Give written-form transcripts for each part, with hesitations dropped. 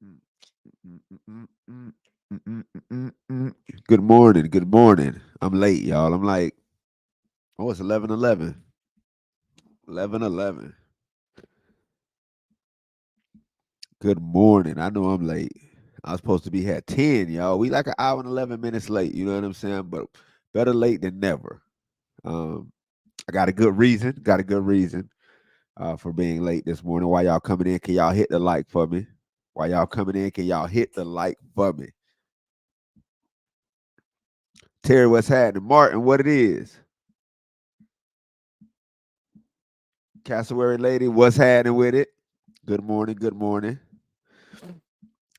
Mm, mm, mm, mm, mm, mm, mm, mm, mm. Good morning. Good morning. I'm late, y'all. I'm like, oh, it's 11:11. 11:11. Good morning. I know I'm late. I was supposed to be here at 10, y'all. We like an hour and 11 minutes late. You know what I'm saying? But better late than never. Um, I got a good reason. Got a good reason for being late this morning. While y'all coming in, can y'all hit the like for me? While y'all coming in, can y'all hit the like for me? Terry, what's happening? Martin, what it is? Cassowary lady, what's happening with it? Good morning. Good morning.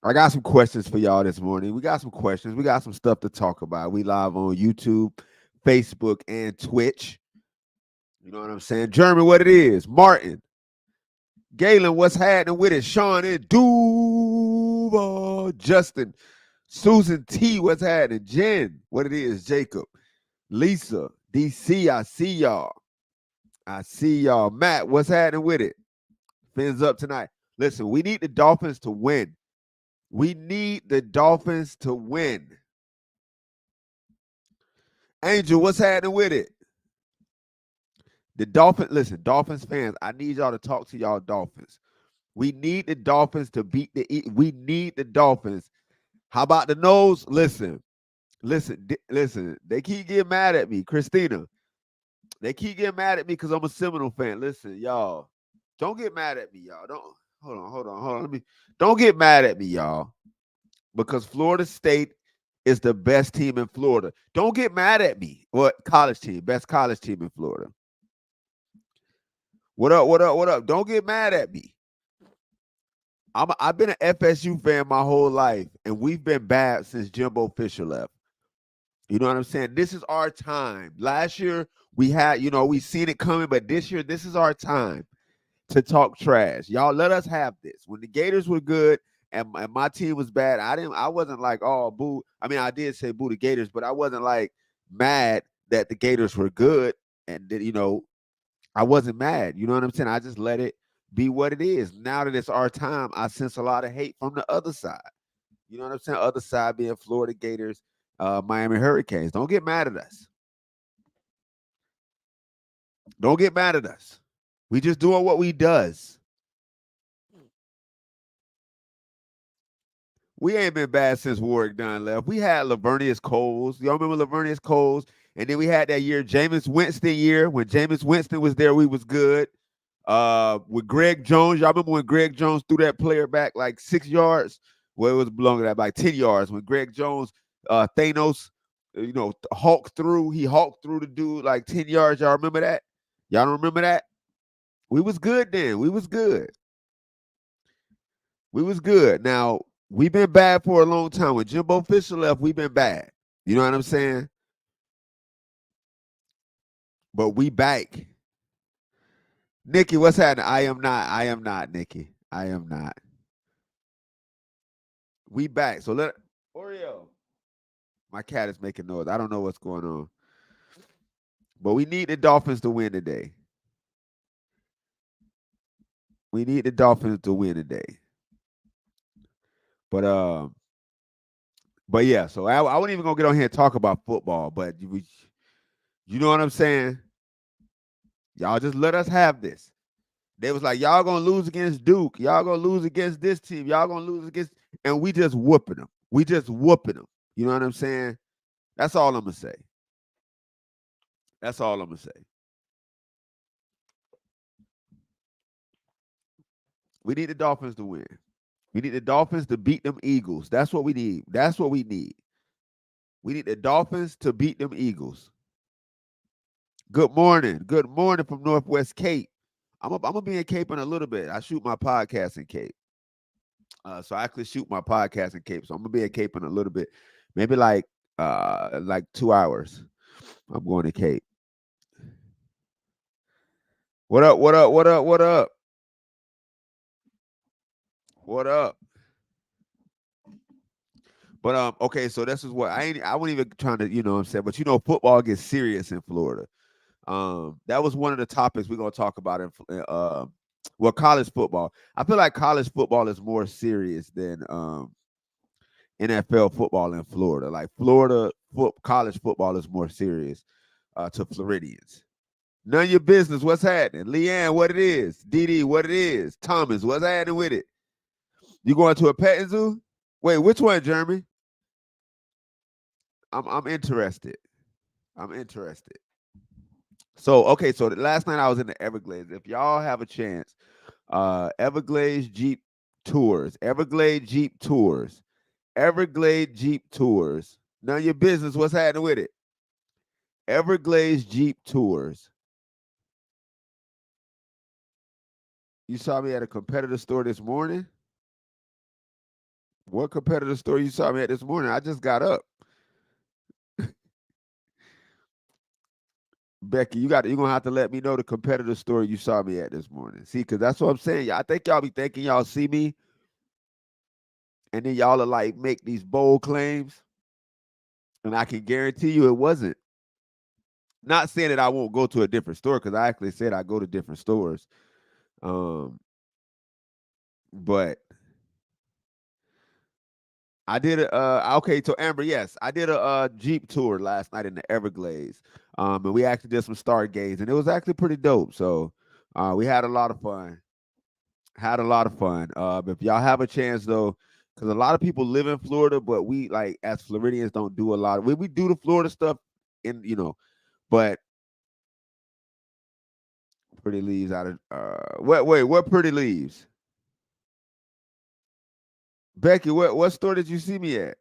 I got some questions for y'all this morning. We got some questions. We got some stuff to talk about. We live on YouTube, Facebook, and Twitch. You know what I'm saying? Jeremy, what it is? Martin, Galen, what's happening with it? Sean and Duval, Justin, Susan T, what's happening? Jen, what it is? Jacob, Lisa, DC, I see y'all. I see y'all. Matt, what's happening with it? Fins up tonight. Listen, we need the Dolphins to win. We need the Dolphins to win. Angel, what's happening with it? The Dolphins, listen, Dolphins fans, I need y'all to talk to y'all Dolphins. We need the Dolphins to beat we need the Dolphins. How about the nose? Listen. They keep getting mad at me, Christina. They keep getting mad at me because I'm a Seminole fan. Listen, y'all, don't get mad at me, y'all. Don't hold on. Don't get mad at me, y'all, because Florida State is the best team in Florida. Don't get mad at me. What college team? Best college team in Florida. What up? What up? What up? Don't get mad at me. I've been an FSU fan my whole life, and we've been bad since Jimbo Fisher left. You know what I'm saying? This is our time. Last year we had, we seen it coming, but this year this is our time to talk trash. Y'all let us have this. When the Gators were good and my team was bad, I wasn't like, oh, boo. I mean, I did say boo the Gators, but I wasn't like mad that the Gators were good and that, I wasn't mad. You know what I'm saying? I just let it be what it is. Now that it's our time, I sense a lot of hate from the other side. You know what I'm saying? Other side being Florida Gators, Miami Hurricanes. Don't get mad at us. Don't get mad at us. We just doing what we does. We ain't been bad since Warwick Dunn left. We had Lavernius Coles. Y'all remember Lavernius Coles? And then we had that year, Jameis Winston year. When Jameis Winston was there, we was good. With Greg Jones, y'all remember when Greg Jones threw that player back like 6 yards? Well, it was belonging at like 10 yards. When Greg Jones, Thanos, he hulked through the dude like 10 yards. Y'all remember that? Y'all don't remember that? We was good then. We was good. We was good. Now, we've been bad for a long time. When Jimbo Fisher left, we've been bad. You know what I'm saying? But we back. Nikki, what's happening? I am not. I am not, Nikki. I am not. We back. So let Oreo. My cat is making noise. I don't know what's going on. But we need the Dolphins to win today. We need the Dolphins to win today. But yeah, so I wasn't even gonna get on here and talk about football, but you know what I'm saying? Y'all just let us have this. They was like, y'all gonna lose against Duke. Y'all gonna lose against this team. Y'all gonna lose against, and we just whooping them. We just whooping them. You know what I'm saying? That's all I'm gonna say. That's all I'm gonna say. We need the Dolphins to win. We need the Dolphins to beat them Eagles. That's what we need. That's what we need. We need the Dolphins to beat them Eagles. Good morning. Good morning from Northwest Cape. I'm gonna be in Cape in a little bit. I shoot my podcast in Cape. So I actually shoot my podcast in Cape. So I'm gonna be at Cape in a little bit. Maybe like 2 hours. I'm going to Cape. What up? What up? What up? What up? What up? But okay, so this is what I wasn't even trying to, what I'm saying, but football gets serious in Florida. That was one of the topics we're gonna talk about Well, college football. I feel like college football is more serious than NFL football in Florida. Like Florida college football is more serious to Floridians. None of your business. What's happening? Leanne, what it is? Dee, what it is? Thomas, what's happening with it? You going to a petting zoo? Wait, which one, Jeremy? I'm interested. I'm interested. So okay, so last night I was in the Everglades. If y'all have a chance, Everglades Jeep tours, Everglades Jeep tours, Everglades Jeep tours. None of your business. What's happening with it? Everglades Jeep tours. You saw me at a competitor store this morning. What competitor store you saw me at this morning? I just got up. Becky, you're gonna have to let me know the competitor store you saw me at this morning. See, because that's what I'm saying. I think y'all be thinking y'all see me, and then y'all are like make these bold claims, and I can guarantee you it wasn't. Not saying that I won't go to a different store, because I actually said I go to different stores. But I did okay, so Amber, yes, I did a Jeep tour last night in the Everglades. And we actually did some stargaze, and it was actually pretty dope. So we had a lot of fun. Had a lot of fun. If y'all have a chance though, because a lot of people live in Florida, but we like as Floridians don't do a lot of we do the Florida stuff in, but pretty leaves out of what pretty leaves? Becky, what store did you see me at?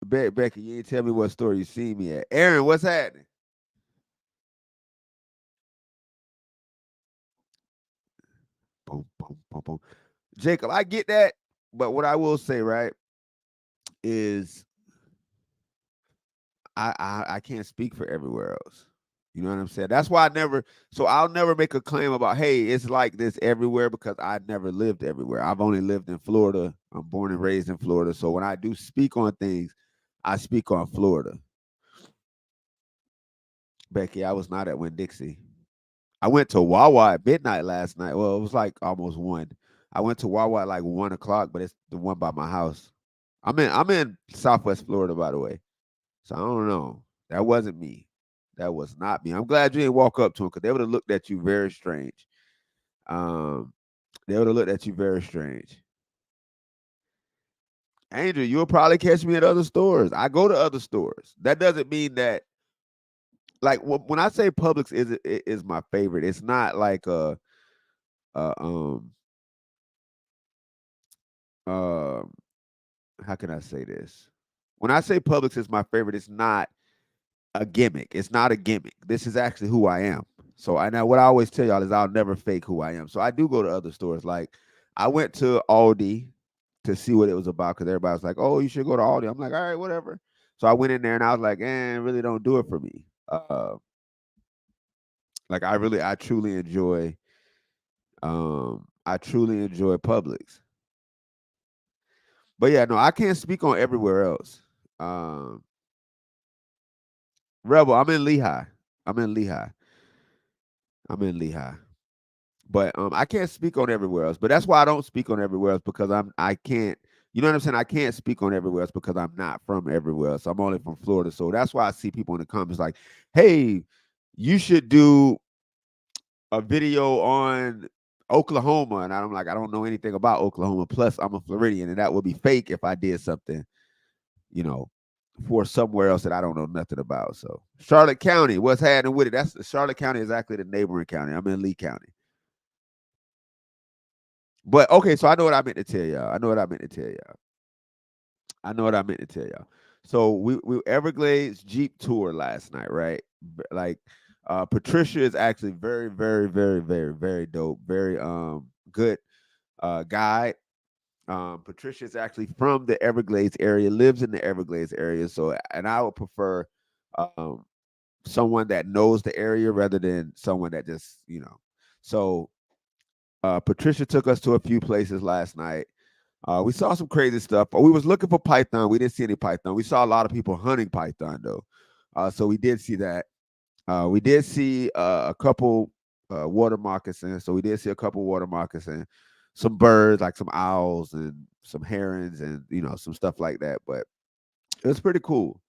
Becky, you ain't tell me what store you see me at. Aaron, what's happening? Boom, boom, boom, boom. Jacob, I get that, but what I will say, right, is I can't speak for everywhere else. You know what I'm saying? That's why I'll never make a claim about, hey, it's like this everywhere, because I never lived everywhere. I've only lived in Florida. I'm born and raised in Florida. So when I do speak on things, I speak on Florida. Becky, I was not at Winn-Dixie. I went to Wawa at midnight last night. Well, it was like almost 1. I went to Wawa at like 1 o'clock, but it's the one by my house. I'm in Southwest Florida, by the way. So I don't know. That wasn't me. That was not me. I'm glad you didn't walk up to him, because they would have looked at you very strange. They would have looked at you very strange. Angel, you'll probably catch me at other stores. I go to other stores. That doesn't mean that, like, when I say Publix is my favorite, it's not like a how can I say this? When I say Publix is my favorite, it's not a gimmick. It's not a gimmick. This is actually who I am. So I know what I always tell y'all is I'll never fake who I am. So I do go to other stores. Like I went to Aldi to see what it was about, because everybody was like, "Oh, you should go to Aldi." I'm like, "All right, whatever." So I went in there and I was like, really don't do it for me." Like I truly enjoy Publix. But yeah, no, I can't speak on everywhere else. Um Rebel, I'm in Lehigh. I'm in Lehigh. I'm in Lehigh. But I can't speak on everywhere else. But that's why I don't speak on everywhere else, because I can't. You know what I'm saying? I can't speak on everywhere else because I'm not from everywhere else. I'm only from Florida, so that's why I see people in the comments like, "Hey, you should do a video on Oklahoma," and I'm like, I don't know anything about Oklahoma. Plus, I'm a Floridian, and that would be fake if I did something, you know, for somewhere else that I don't know nothing about. So, Charlotte County, what's happening with it? Charlotte County is actually the neighboring county. I'm in Lee County. But okay, so I know what I meant to tell y'all. So we Everglades Jeep tour last night, right? Like Patricia is actually very, very, very, very, very dope. Very good guide. Patricia is actually from the Everglades area, lives in the Everglades area. So, and I would prefer um someone that knows the area rather than someone that just, So Patricia took us to a few places last night. We saw some crazy stuff. We was looking for python. We didn't see any python. We saw a lot of people hunting python though. So we did see that. We did see a couple water moccasins. So we did see a couple water moccasins, some birds like some owls and some herons and some stuff like that. But it was pretty cool.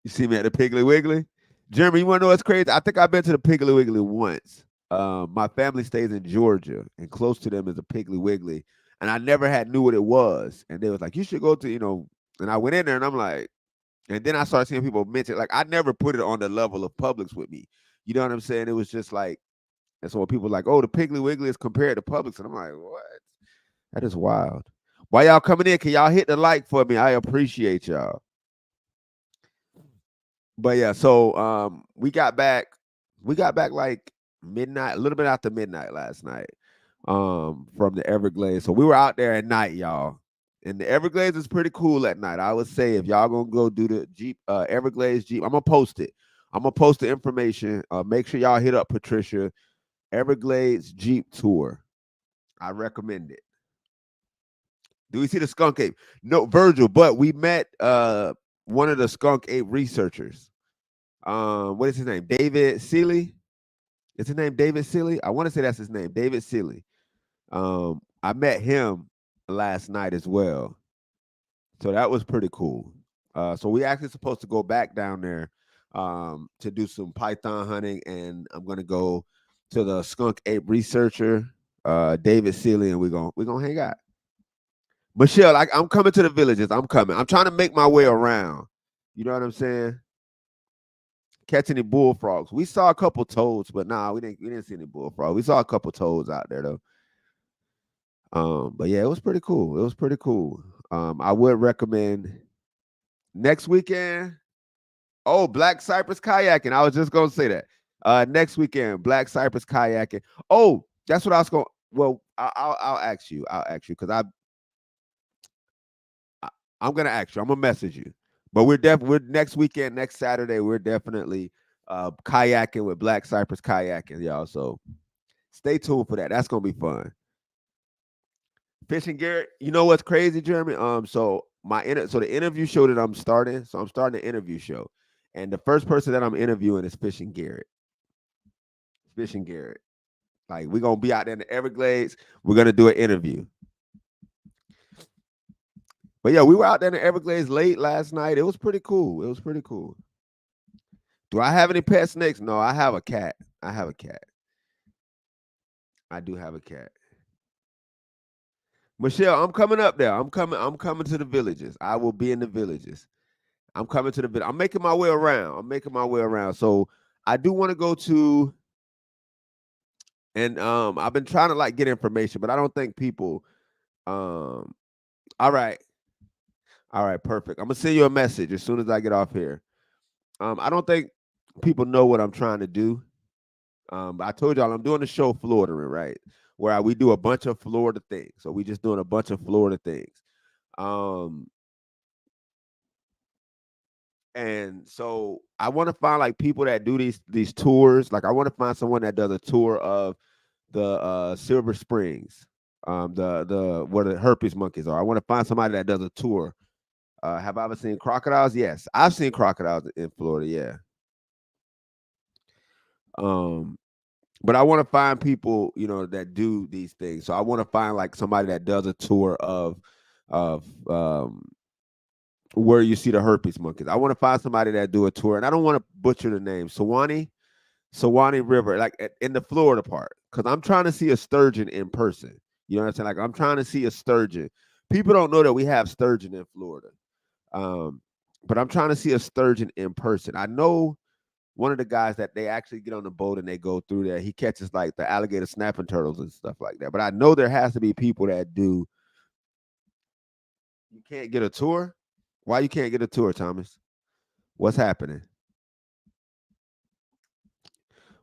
You see me at the Piggly Wiggly, Jeremy. You want to know what's crazy? I think I've been to the Piggly Wiggly once. My family stays in Georgia, and close to them is a Piggly Wiggly, and I never had knew what it was. And they was like, "You should go to," And I went in there, and I'm like, and then I started seeing people mention, like, I never put it on the level of Publix with me. You know what I'm saying? It was just like, and so when people like, "Oh, the Piggly Wiggly is compared to Publix," and I'm like, "What? That is wild." Why y'all coming in? Can y'all hit the like for me? I appreciate y'all. But yeah, so we got back like midnight, a little bit after midnight last night, from the Everglades. So we were out there at night, y'all. And the Everglades is pretty cool at night. I would say if y'all gonna go do the Jeep, Everglades Jeep, I'm gonna post it. I'm gonna post the information. Make sure y'all hit up Patricia, Everglades Jeep tour. I recommend it. Do we see the skunk ape? No, Virgil, but we met one of the skunk ape researchers. What is his name? David Seeley. Is his name David Seeley? I want to say that's his name, David Seeley. I met him last night as well, so that was pretty cool. So we actually supposed to go back down there to do some python hunting, and I'm gonna go to the skunk ape researcher, David Seeley, and we're gonna hang out. Michelle, I'm coming to the villages. I'm coming. I'm trying to make my way around. You know what I'm saying? Catch any bullfrogs. We saw a couple toads, but nah, we didn't see any bullfrogs. We saw a couple toads out there though. But yeah, it was pretty cool. It was pretty cool. I would recommend next weekend. Oh, Black Cypress kayaking. I was just gonna say that. Next weekend, Black Cypress kayaking. Oh, that's what I was going. Well, I'll ask you. I'll ask you because I'm gonna ask you. I'm gonna message you. But we're next weekend, next Saturday. We're definitely kayaking with Black Cypress kayaking, y'all. So stay tuned for that. That's gonna be fun. Fishing Garrett. You know what's crazy, Jeremy? So the interview show that I'm starting. So I'm starting an interview show, and the first person that I'm interviewing is Fishing Garrett. Fishing Garrett. Like we're gonna be out there in the Everglades. We're gonna do an interview. But yeah, we were out there in the Everglades late last night. It was pretty cool. It was pretty cool. Do I have any pet snakes? No, I have a cat. I have a cat. I do have a cat. Michelle, I'm coming up there. I'm coming to the villages. I will be in the villages. I'm coming to the village. I'm making my way around. I'm making my way around. So I do want to go to, and I've been trying to like get information, but I don't think people all right. All right, perfect. I'm gonna send you a message as soon as I get off here. I don't think people know what I'm trying to do. I told y'all I'm doing the show Florida, right? Where we do a bunch of Florida things. So we just doing a bunch of Florida things. Um, and so I want to find like people that do these tours. Like I want to find someone that does a tour of the Silver Springs, the where the herpes monkeys are. I want to find somebody that does a tour. Have I ever seen crocodiles? Yes, I've seen crocodiles in Florida. Yeah. Um, but I want to find people, that do these things. So I want to find like somebody that does a tour of where you see the herpes monkeys. I want to find somebody that do a tour, and I don't want to butcher the name. Sewanee River, like in the Florida part, because I'm trying to see a sturgeon in person. You know what I'm saying? Like I'm trying to see a sturgeon. People don't know that we have sturgeon in Florida, but I'm trying to see a sturgeon in person. I know one of the guys that they actually get on the boat and they go through there. He catches like the alligator snapping turtles and stuff like that. But I know there has to be people that do. You can't get a tour. Why you can't get a tour, Thomas? What's happening?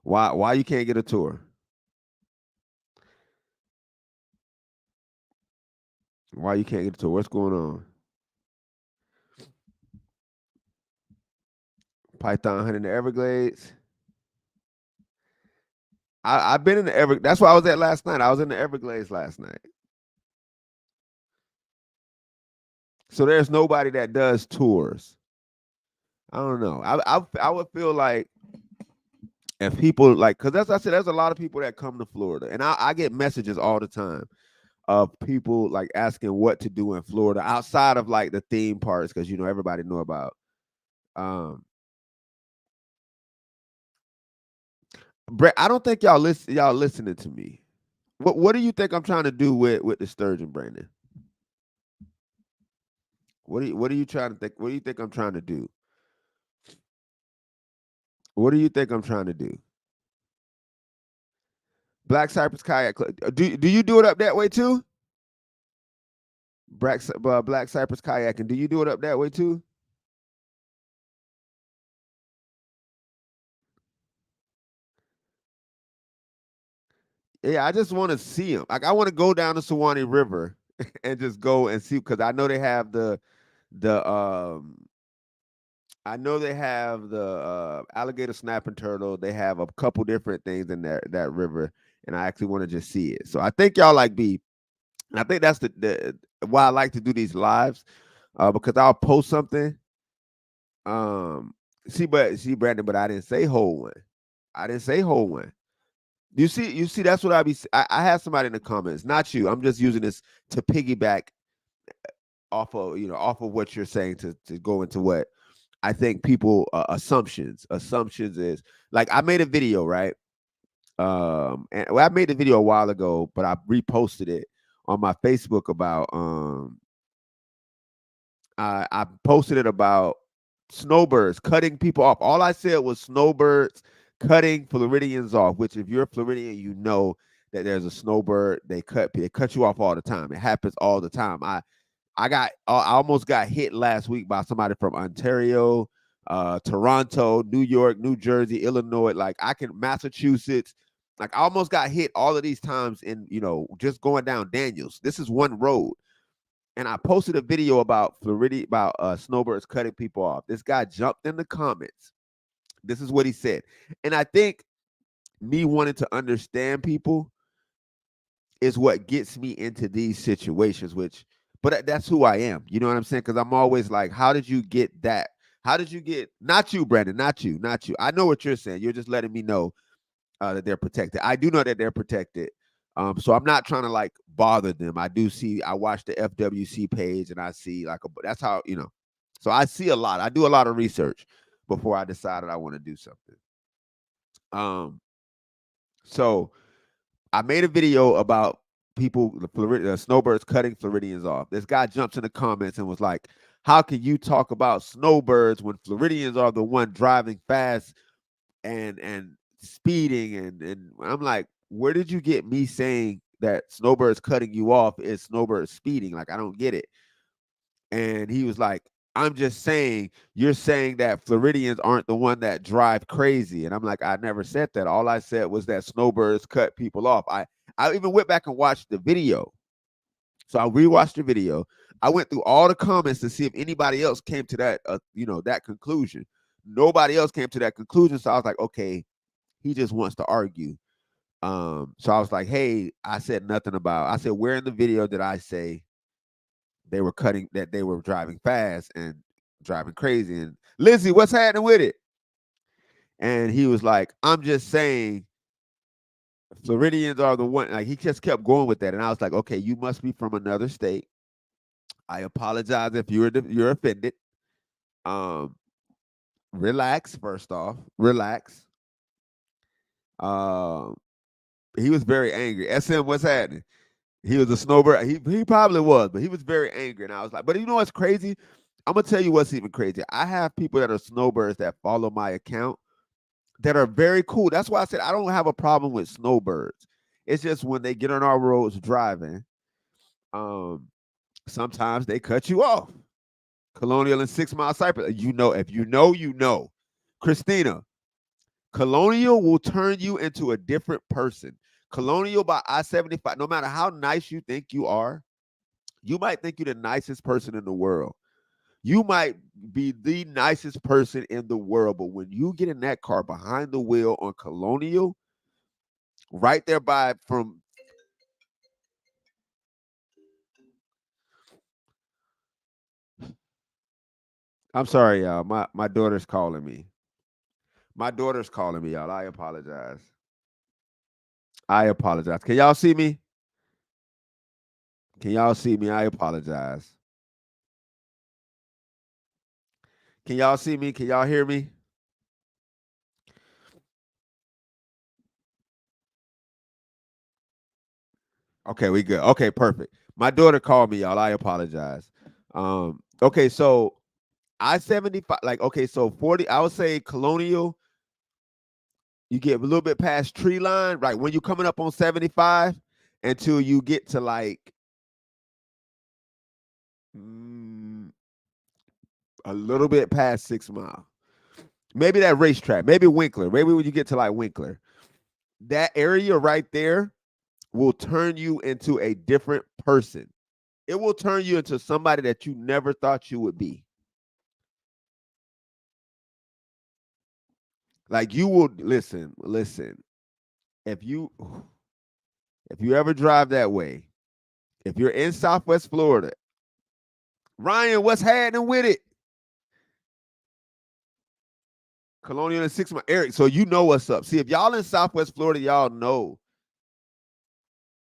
Why you can't get a tour? Why you can't get a tour? What's going on? Python hunting the Everglades. I've been in the Everglades. That's where I was at last night. I was in the Everglades last night. So there's nobody that does tours. I don't know. I would feel like If people like, because that's I said, there's a lot of people that come to Florida, and I get messages all the time of people like asking what to do in Florida outside of like the theme parks, because everybody know about. Um, Brett, I don't think y'all listening to me. What do you think I'm trying to do with the sturgeon, Brandon? What are you trying to think? What do you think I'm trying to do? What do you think I'm trying to do? Black Cypress Kayak Club. Do you do it up that way too? Black Cypress Kayaking. Do you do it up that way too? Yeah, I just want to see them. Like I want to go down the Suwannee River and just go and see, because I know they have the I know they have the alligator snapping turtle. They have a couple different things in that river, and I actually want to just see it. So I think y'all like be. And I think that's the why I like to do these lives, because I'll post something. See, Brandon, but I didn't say whole one. I didn't say whole one. You see, that's what I have somebody in the comments, not you. I'm just using this to piggyback off of what you're saying to go into what I think people assumptions is like I made a video, right? And well, I made the video a while ago, but I reposted it on my Facebook about I posted it about snowbirds cutting people off. All I said was snowbirds cutting Floridians off, which if you're a Floridian, you know that there's a snowbird. They cut you off all the time. It happens all the time. I almost got hit last week by somebody from Ontario, Toronto, New York, New Jersey, Illinois, like Massachusetts. Like I almost got hit all of these times in, just going down Daniels. This is one road. And I posted a video about snowbirds cutting people off. This guy jumped in the comments. This is what he said. And I think me wanting to understand people is what gets me into these situations, but that's who I am. You know what I'm saying? Because I'm always like, how did you get that? How did you get, not you, Brandon, not you, not you. I know what you're saying. You're just letting me know that they're protected. I do know that they're protected. So I'm not trying to like bother them. I watch the FWC page and I see that's how, so I see a lot. I do a lot of research before I decided I want to do something. Um, so I made a video about the snowbirds cutting Floridians off. This guy jumps in the comments and was like, how can you talk about snowbirds when Floridians are the one driving fast and speeding? And I'm like, where did you get me saying that snowbirds cutting you off is snowbirds speeding? Like, I don't get it. And he was like, I'm just saying, you're saying that Floridians aren't the one that drive crazy. And I'm like, I never said that. All I said was that snowbirds cut people off. I even went back and watched the video. So I rewatched the video. I went through all the comments to see if anybody else came to that conclusion. Nobody else came to that conclusion. So I was like, okay, he just wants to argue. So I was like, hey, I said nothing about. I said, where in the video did I say they were driving fast and driving crazy? And Lizzie, what's happening with it? And he was like, I'm just saying Floridians are the one. Like he just kept going with that. And I was like, okay, you must be from another state. I apologize if you're offended. Um, Relax, first off. Relax. Um, he was very angry. SM, what's happening? He was a snowbird. He probably was, but he was very angry. And I was like, but you know what's crazy? I'm gonna tell you what's even crazier. I have people that are snowbirds that follow my account that are very cool. That's why I said I don't have a problem with snowbirds. It's just when they get on our roads driving, um, sometimes they cut you off. Colonial and 6 Mile Cypress. If you know, you know. Christina, Colonial will turn you into a different person. Colonial by I-75, no matter how nice you think you are, you might think you're the nicest person in the world. You might be the nicest person in the world, but when you get in that car behind the wheel on Colonial, right there by from I'm sorry, y'all. My daughter's calling me. My daughter's calling me, y'all. I apologize. I apologize. Can y'all see me? Can y'all see me? I apologize. Can y'all see me? Can y'all hear me? Okay, we good. Okay, perfect. My daughter called me, y'all. I apologize. Okay, so I-75, like, okay, so 40, I would say Colonial, you get a little bit past tree line, right? When you're coming up on 75 until you get to like mm, a little bit past 6 Mile. Maybe that racetrack, maybe Winkler, maybe when you get to like Winkler. That area right there will turn you into a different person. It will turn you into somebody that you never thought you would be. Like you will listen. If you if you ever drive that way, if you're in Southwest Florida, Ryan, what's happening with it? Colonial and 6 Mile, Eric. So you know what's up. See, if y'all in Southwest Florida, y'all know.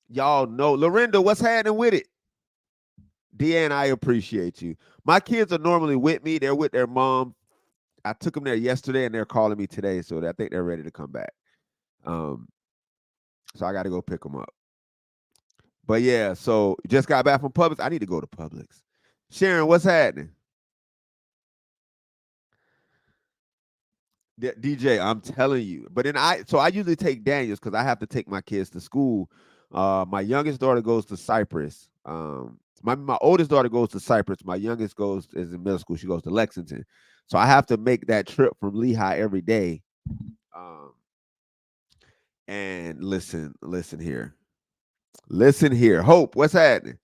Y'all know. Lorinda, what's happening with it? Deanne, I appreciate you. My kids are normally with me. They're with their mom. I took them there yesterday, and they're calling me today, so I think they're ready to come back. Um, so I got to go pick them up. But yeah, so just got back from Publix. I need to go to Publix. Sharon, what's happening? DJ, I'm telling you. But then I usually take Daniels because I have to take my kids to school. My youngest daughter goes to Cypress. My oldest daughter goes to Cypress. My youngest goes is in middle school. She goes to Lexington. So I have to make that trip from Lehigh every day. Um, and listen here. Hope, what's happening?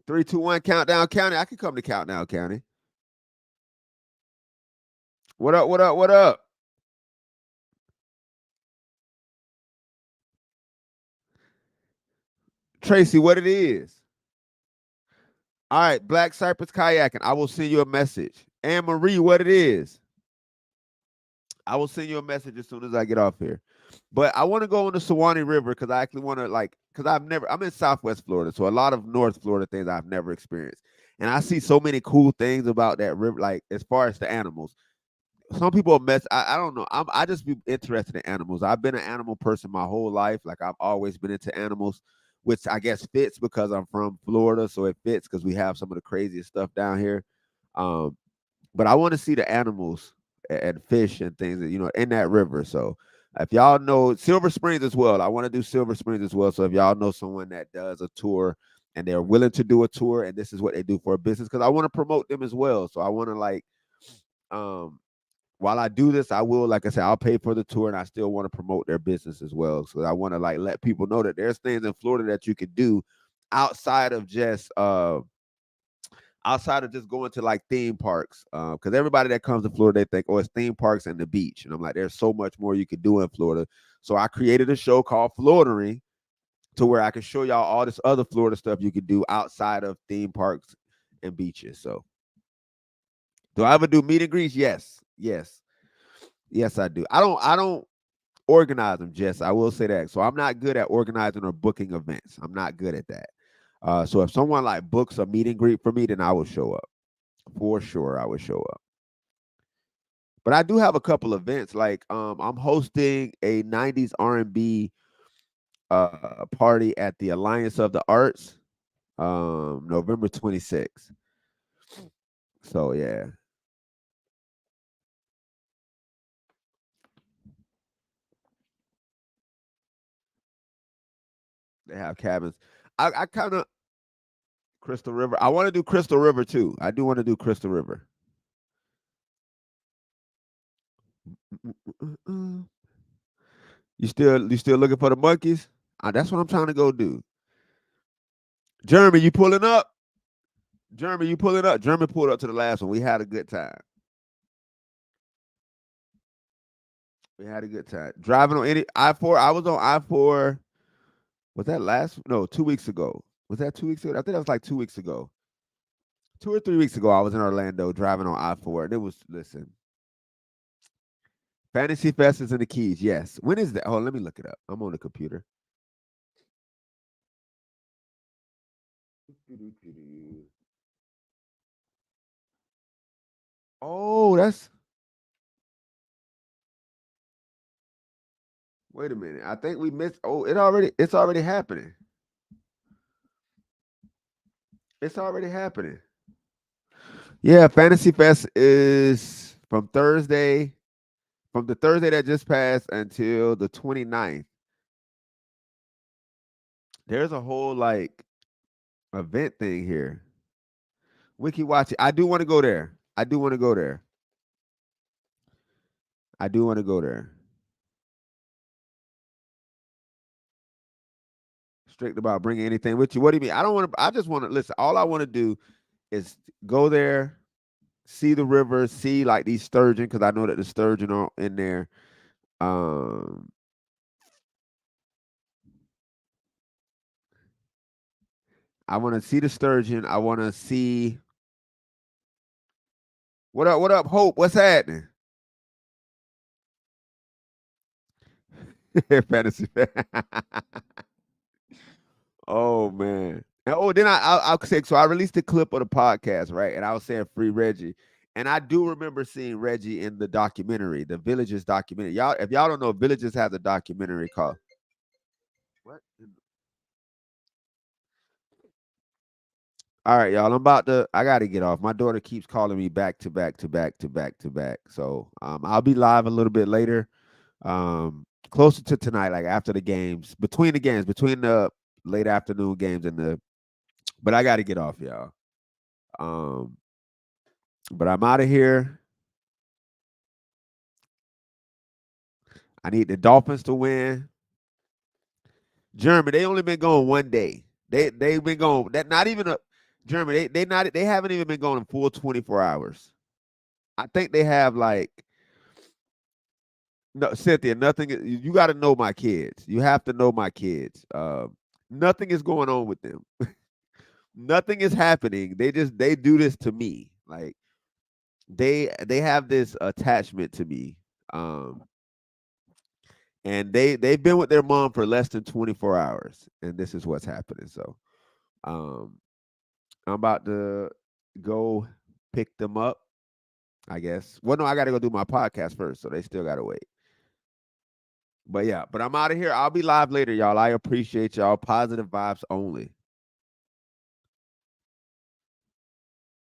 3, 2, 1, Countdown County. I can come to Countdown County. What up? What up? What up? Tracy, what it is? All right, Black Cypress Kayaking. I will send you a message. Anne Marie, what it is? I will send you a message as soon as I get off here. But I want to go on the Suwannee River because I actually want to because I'm in Southwest Florida, so a lot of North Florida things I've never experienced, and I see so many cool things about that river. Like as far as the animals, some people mess. I don't know. I just be interested in animals. I've been an animal person my whole life. Like I've always been into animals, which I guess fits because I'm from Florida, so it fits because we have some of the craziest stuff down here. Um, but I want to see the animals and fish and things that in that river. So if y'all know Silver Springs as well, I want to do Silver Springs as well. So if y'all know someone that does a tour and they're willing to do a tour and this is what they do for a business, because I want to promote them as well. So I want to um while I do this, I will, like I said, I'll pay for the tour and I still want to promote their business as well. So I want to let people know that there's things in Florida that you could do outside of just going to like theme parks. Because everybody that comes to Florida, they think, oh, it's theme parks and the beach. And I'm like, there's so much more you could do in Florida. So I created a show called Floridering to where I can show y'all all this other Florida stuff you could do outside of theme parks and beaches. So do I ever do meet and greets? Yes. Yes. Yes, I do. I don't organize them, Jess. I will say that. So I'm not good at organizing or booking events. I'm not good at that. So if someone like books a meet and greet for me, then I will show up. For sure, I would show up. But I do have a couple events. Like I'm hosting a 90s R&B party at the Alliance of the Arts November 26th. So yeah, they have cabins. I kind of Crystal River. I want to do Crystal River too. I do want to do Crystal River. You still looking for the monkeys? That's what I'm trying to go do. Jeremy, you pulling up? Jeremy, you pulling up? Jeremy pulled up to the last one. We had a good time. We had a good time. Driving on any I-4. I was on I-4. Was that last? No, 2 weeks ago. Was that 2 weeks ago? I think that was like 2 weeks ago. 2 or 3 weeks ago, I was in Orlando driving on I-4. And it was, listen. Fantasy Fest is in the Keys. Yes. When is that? Oh, let me look it up. I'm on the computer. Oh, that's. Wait a minute. I think we missed. Oh, it's already happening. It's already happening. Yeah, Fantasy Fest is from the Thursday that just passed until the 29th. There's a whole like event thing here. Wiki Watch it. I do want to go there. I do want to go there. I do want to go there. Strict about bringing anything with you. What do you mean? I don't want to. I just want to listen. All I want to do is go there, see the river, see like these sturgeon because I know that the sturgeon are in there. Um, I want to see the sturgeon. I want to see what up. What up, Hope? What's happening? Fantasy. Oh man. And, oh, then I'll say so. I released a clip of the podcast, right? And I was saying free Reggie, and I do remember seeing Reggie in the documentary, the Villages documentary. Y'all, if y'all don't know, Villages has a documentary called what? All right, y'all. I'm about to. I got to get off. My daughter keeps calling me back to back to back to back to back. So I'll be live a little bit later, closer to tonight, like after the games, between the late afternoon games and the. But I got to get off, y'all. Um, but I'm out of here. I need the Dolphins to win. Germany, they only been going 1 day. They've been going that not even a Germany. They haven't even been going in full 24 hours. I think they have like no Cynthia. Nothing. You got to know my kids. You have to know my kids. Nothing is going on with them. Nothing is happening. They do this to me. Like they have this attachment to me. Um, and they've been with their mom for less than 24 hours, and this is what's happening. So, um, I'm about to go pick them up. I guess. Well, no, I got to go do my podcast first, so they still got to wait. But yeah, but I'm out of here. I'll be live later, y'all. I appreciate y'all. Positive vibes only.